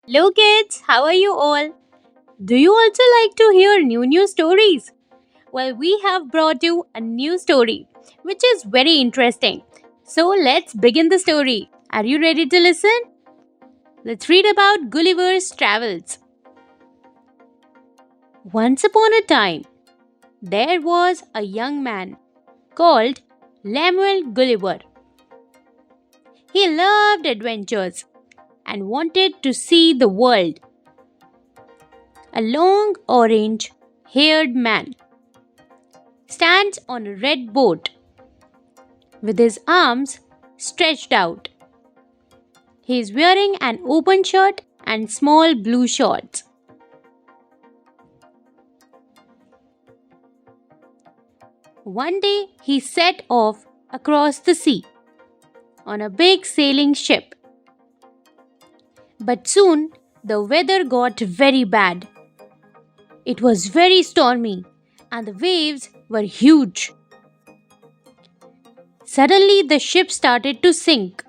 Hello kids, how are you all? Do you also like to hear new stories? Well, we have brought you a new story which is very interesting. So let's begin the story. Are you ready to listen? Let's read about Gulliver's travels. Once upon a time, there was a young man called Lemuel Gulliver. He loved adventures and wanted to see the world. A long orange haired man stands on a red boat with his arms stretched out. He is wearing an open shirt and small blue shorts. One day he set off across the sea on a big sailing ship. But soon the weather got very bad. It was very stormy and the waves were huge. Suddenly the ship started to sink.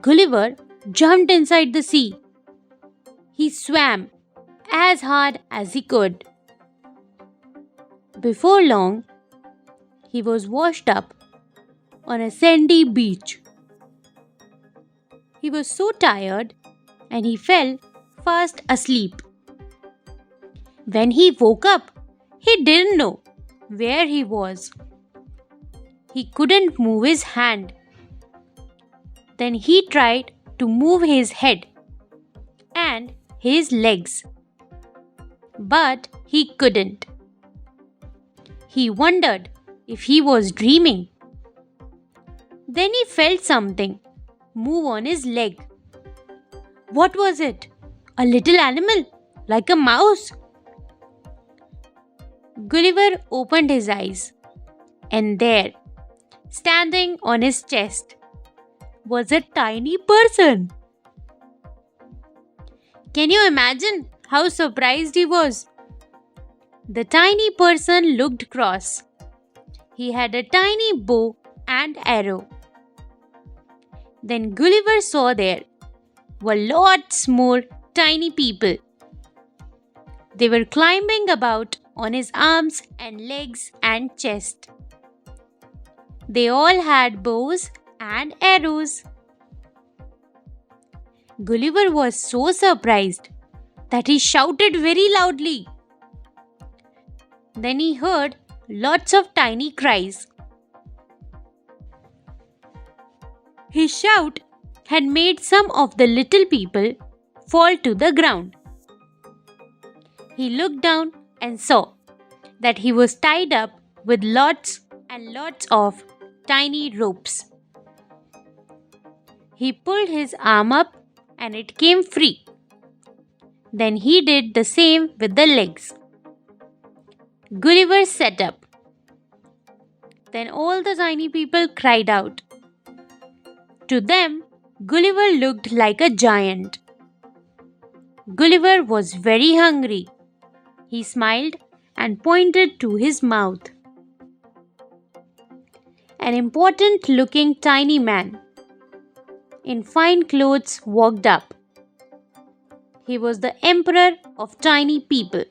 Gulliver jumped inside the sea. He swam as hard as he could. Before long, he was washed up on a sandy beach. He was so tired and he fell fast asleep. When he woke up, he didn't know where he was. He couldn't move his hand. Then he tried to move his head and his legs, but he couldn't. He wondered if he was dreaming. Then he felt something move on his leg. What was it? A little animal, like a mouse? Gulliver opened his eyes, and there, standing on his chest, was a tiny person. Can you imagine how surprised he was? The tiny person looked cross. He had a tiny bow and arrow. Then Gulliver saw there were lots more tiny people. They were climbing about on his arms and legs and chest. They all had bows and arrows. Gulliver was so surprised that he shouted very loudly. Then he heard lots of tiny cries. His shout had made some of the little people fall to the ground. He looked down and saw that he was tied up with lots and lots of tiny ropes. He pulled his arm up and it came free. Then he did the same with the legs. Gulliver sat up. Then all the tiny people cried out. To them, Gulliver looked like a giant. Gulliver was very hungry. He smiled and pointed to his mouth. An important looking tiny man in fine clothes walked up. He was the emperor of tiny people.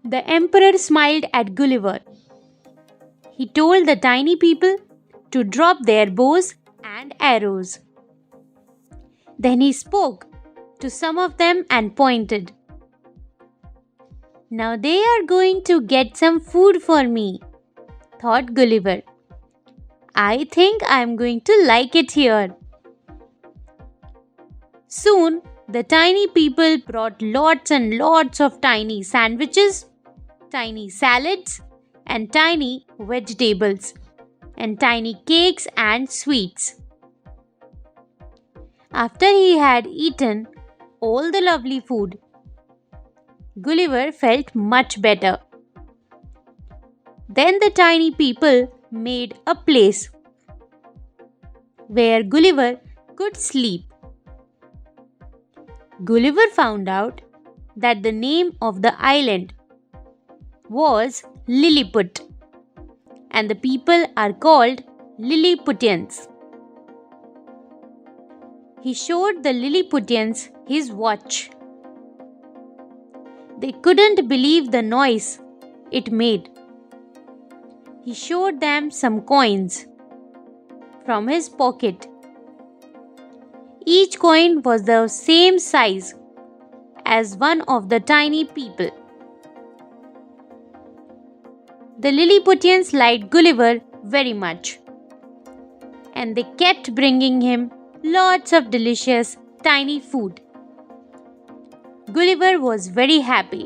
The emperor smiled at Gulliver. He told the tiny people to drop their bows and arrows. Then he spoke to some of them and pointed. Now they are going to get some food for me, thought Gulliver. I think I am going to like it here. Soon the tiny people brought lots and lots of tiny sandwiches, tiny salads, and tiny vegetables, and tiny cakes and sweets. After he had eaten all the lovely food, Gulliver felt much better. Then the tiny people made a place where Gulliver could sleep. Gulliver found out that the name of the island was Lilliput, and the people are called Lilliputians. he showed the Lilliputians his watch. They couldn't believe the noise it made. He showed them some coins from his pocket. Each coin was the same size as one of the tiny people. The Lilliputians liked Gulliver very much, and they kept bringing him lots of delicious tiny food. Gulliver was very happy.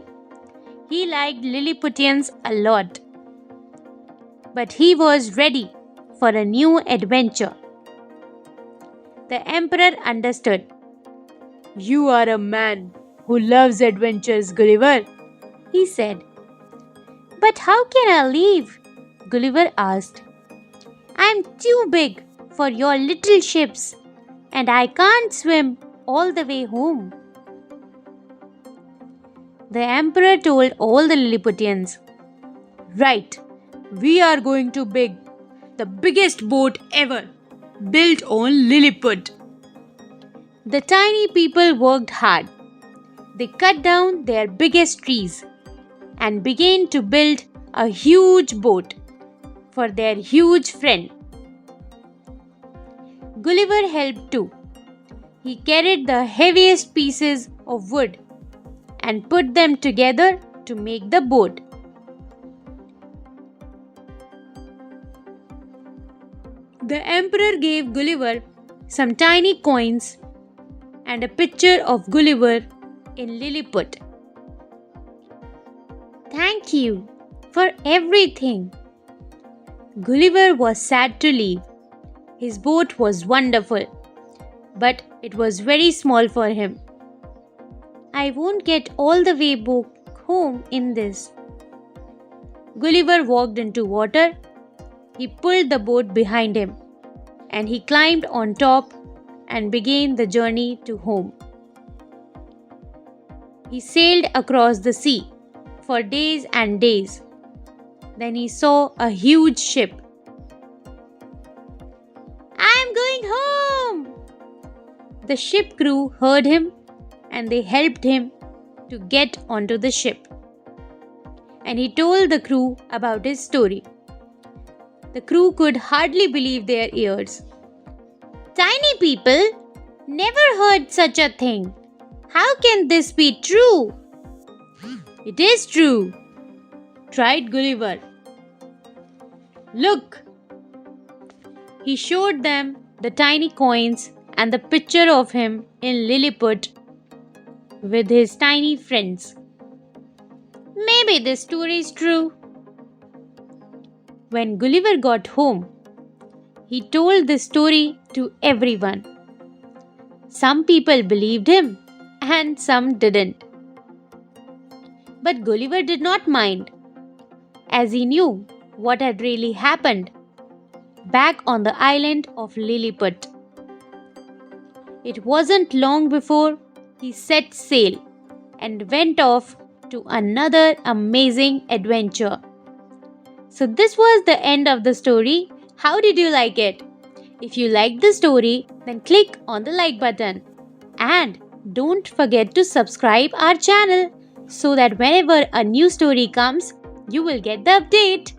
He liked Lilliputians a lot. But he was ready for a new adventure. The Emperor understood. "You are a man who loves adventures, Gulliver," he said. "But how can I leave?" Gulliver asked. "I'm too big for your little ships, and I can't swim all the way home." The Emperor told all the Lilliputians, "Right, we are going to build the biggest boat ever built on Lilliput." The tiny people worked hard. They cut down their biggest trees and began to build a huge boat for their huge friend. Gulliver helped too. He carried the heaviest pieces of wood and put them together to make the boat. The Emperor gave Gulliver some tiny coins and a picture of Gulliver in Lilliput. "Thank you for everything." Gulliver was sad to leave. His boat was wonderful, but it was very small for him. "I won't get all the way back home in this." Gulliver walked into water. He pulled the boat behind him, and he climbed on top and began the journey to home. He sailed across the sea for days and days. Then he saw a huge ship. "I'm going home!" The ship crew heard him and they helped him to get onto the ship. And he told the crew about his story. The crew could hardly believe their ears. "Tiny people never heard such a thing. How can this be true?" "It is true," cried Gulliver. "Look!" He showed them the tiny coins and the picture of him in Lilliput with his tiny friends. "Maybe this story is true." When Gulliver got home, he told this story to everyone. Some people believed him and some didn't. But Gulliver did not mind, as he knew what had really happened back on the island of Lilliput. It wasn't long before he set sail and went off to another amazing adventure. So this was the end of the story. How did you like it? If you liked the story, then click on the like button. And don't forget to subscribe our channel so that whenever a new story comes, you will get the update.